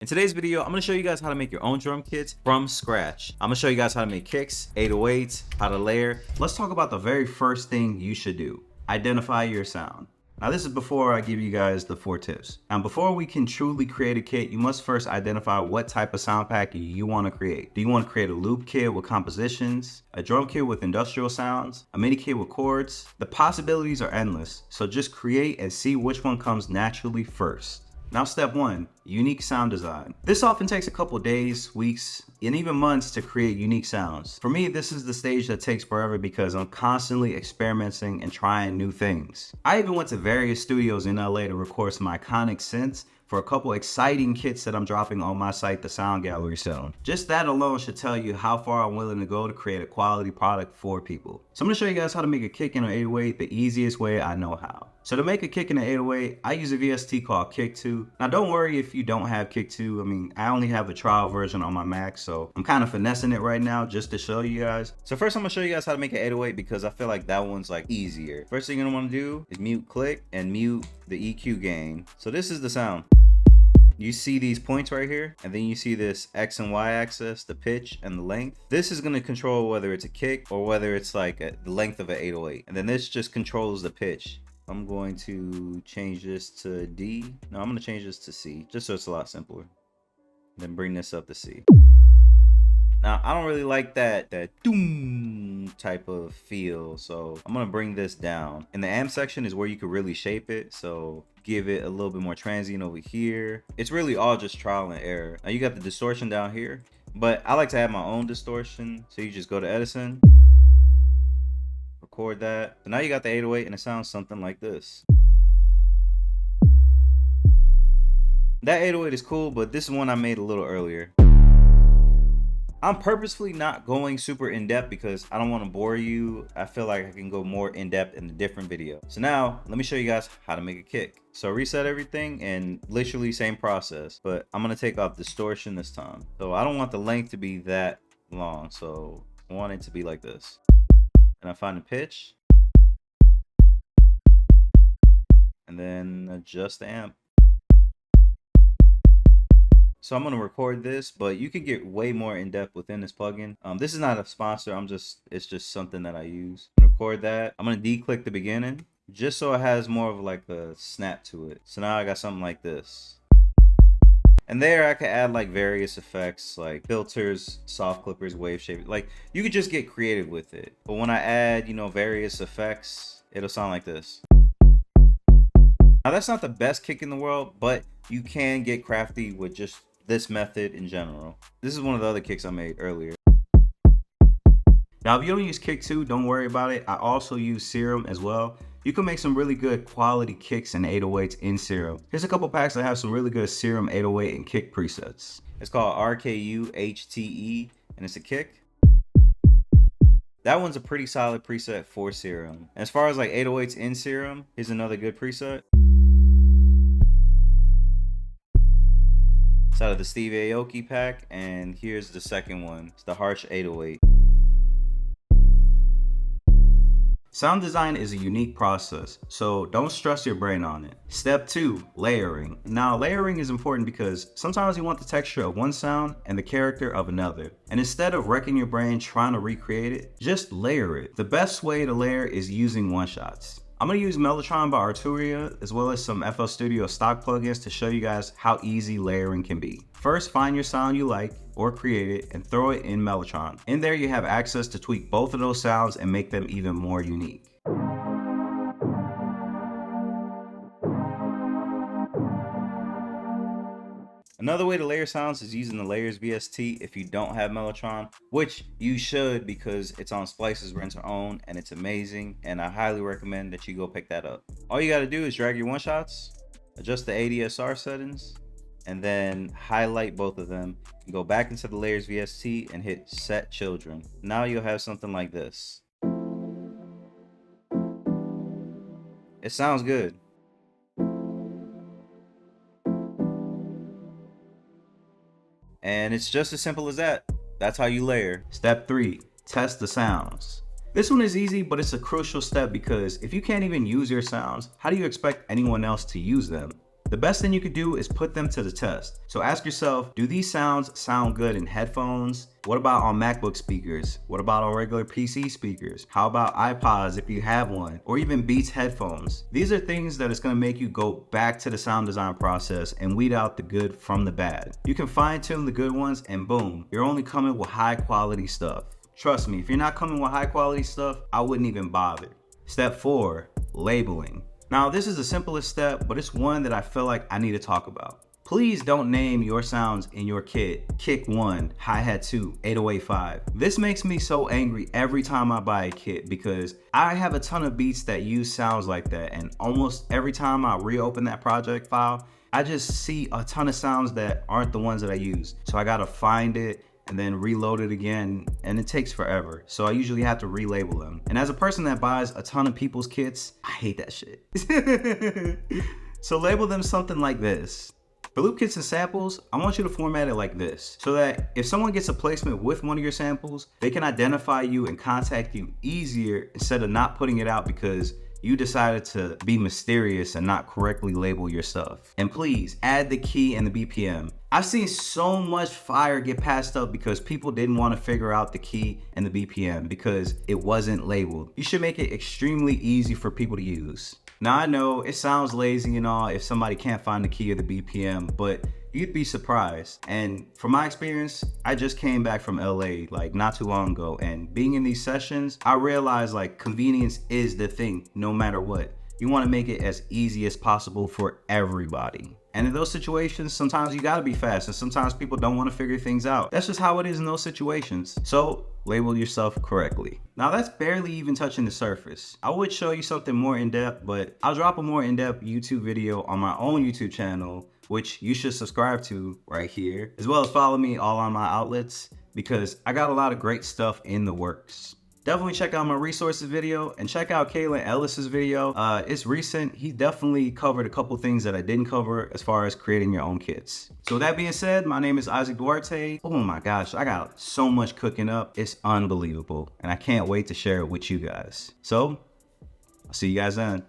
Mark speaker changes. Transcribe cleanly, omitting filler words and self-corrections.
Speaker 1: In today's video, I'm going to show you guys how to make your own drum kits from scratch. I'm going to show you guys how to make kicks, 808s, how to layer. Let's talk about the very first thing you should do. Identify your sound. Now this is before I give you guys the 4 tips. Now before we can truly create a kit, you must first identify what type of sound pack you want to create. Do you want to create a loop kit with compositions, a drum kit with industrial sounds, a MIDI kit with chords? The possibilities are endless, so just create and see which one comes naturally first. Now step 1, unique sound design. This often takes a couple days, weeks, and even months to create unique sounds. For me, this is the stage that takes forever because I'm constantly experimenting and trying new things. I even went to various studios in LA to record some iconic synths for a couple exciting kits that I'm dropping on my site, The Sound Gallery soon. Just that alone should tell you how far I'm willing to go to create a quality product for people. So I'm gonna show you guys how to make a kick in an 808 the easiest way I know how. So to make a kick in an 808, I use a VST called Kick 2. Now don't worry if you don't have Kick 2. I mean, I only have a trial version on my Mac, so I'm kind of finessing it right now just to show you guys. So first I'm gonna show you guys how to make an 808 because I feel like that one's like easier. First thing you're gonna wanna do is mute click and mute the EQ gain. So this is the sound. You see these points right here, and then you see this X and Y axis, the pitch and the length. This is gonna control whether it's a kick or whether it's like the length of an 808. And then this just controls the pitch. I'm going to change this to D. No, I'm gonna change this to C, just so it's a lot simpler. Then bring this up to C. Now, I don't really like that doom type of feel, so I'm gonna bring this down. In the amp section is where you could really shape it, so give it a little bit more transient over here. It's really all just trial and error. Now you got the distortion down here, but I like to add my own distortion, so you just go to Edison, record that. So now you got the 808 and it sounds something like this. That 808 is cool, but this is one I made a little earlier. I'm purposefully not going super in depth because I don't want to bore you. I feel like I can go more in depth in a different video. So now let me show you guys how to make a kick. So reset everything and literally same process, but I'm going to take off distortion this time. So I don't want the length to be that long. So I want it to be like this. And I find the pitch and then adjust the amp. So I'm going to record this, but you can get way more in depth within this plugin. This is not a sponsor. It's just something that I use. I'm going to record that. I'm going to declick the beginning just so it has more of like a snap to it. So now I got something like this. And there I could add like various effects like filters, soft clippers, wave shape. Like you could just get creative with it. But when I add, various effects, it'll sound like this. Now that's not the best kick in the world, but you can get crafty with just this method in general. This is one of the other kicks I made earlier. Now if you don't use Kick 2, don't worry about it. I also use Serum as well. You can make some really good quality kicks and 808s in Serum. Here's a couple packs that have some really good Serum 808 and kick presets. It's called RKU HTE and it's a kick. That one's a pretty solid preset for Serum. As far as like 808s in Serum, here's another good preset. It's out of the Steve Aoki pack, and here's the second one. It's the Harsh 808. Sound design is a unique process, so don't stress your brain on it. Step 2, layering. Now layering is important because sometimes you want the texture of one sound and the character of another. And instead of wrecking your brain trying to recreate it, just layer it. The best way to layer is using one-shots. I'm going to use Mellotron by Arturia as well as some FL Studio stock plugins to show you guys how easy layering can be. First, find your sound you like or create it and throw it in Mellotron. In there you have access to tweak both of those sounds and make them even more unique. Another way to layer sounds is using the Layers VST if you don't have Mellotron, which you should because it's on Splice's rent-to-own and it's amazing, and I highly recommend that you go pick that up. All you got to do is drag your one-shots, adjust the ADSR settings, and then highlight both of them. And go back into the Layers VST and hit Set Children. Now you'll have something like this. It sounds good. And it's just as simple as that. That's how you layer. Step 3, test the sounds. This one is easy, but it's a crucial step because if you can't even use your sounds, how do you expect anyone else to use them? The best thing you could do is put them to the test. So ask yourself, do these sounds sound good in headphones? What about on MacBook speakers? What about on regular PC speakers? How about iPods if you have one? Or even Beats headphones? These are things that it's gonna make you go back to the sound design process and weed out the good from the bad. You can fine tune the good ones and boom, you're only coming with high quality stuff. Trust me, if you're not coming with high quality stuff, I wouldn't even bother. Step 4, labeling. Now this is the simplest step, but it's one that I feel like I need to talk about. Please don't name your sounds in your kit kick 1, hi-hat 2, 808 5. This makes me so angry every time I buy a kit because I have a ton of beats that use sounds like that, and almost every time I reopen that project file, I just see a ton of sounds that aren't the ones that I use. So I gotta find it and then reload it again, and it takes forever. So I usually have to relabel them. And as a person that buys a ton of people's kits, I hate that shit. So label them something like this. For loop kits and samples, I want you to format it like this, so that if someone gets a placement with one of your samples, they can identify you and contact you easier instead of not putting it out because you decided to be mysterious and not correctly label your stuff. And please add the key and the BPM. I've seen so much fire get passed up because people didn't want to figure out the key and the BPM because it wasn't labeled. You should make it extremely easy for people to use. Now I know it sounds lazy and all if somebody can't find the key or the BPM, but you'd be surprised. And from my experience, I just came back from LA like not too long ago, and being in these sessions, I realized like convenience is the thing no matter what. You want to make it as easy as possible for everybody. And in those situations, sometimes you gotta be fast and sometimes people don't want to figure things out. That's just how it is in those situations. So label yourself correctly. Now that's barely even touching the surface. I would show you something more in depth, but I'll drop a more in-depth YouTube video on my own YouTube channel, which you should subscribe to right here, as well as follow me all on my outlets because I got a lot of great stuff in the works. Definitely check out my resources video and check out Kalen Ellis's video. It's recent. He definitely covered a couple things that I didn't cover as far as creating your own kits. So with that being said, my name is Isaac Duarte. Oh my gosh, I got so much cooking up. It's unbelievable. And I can't wait to share it with you guys. So I'll see you guys then.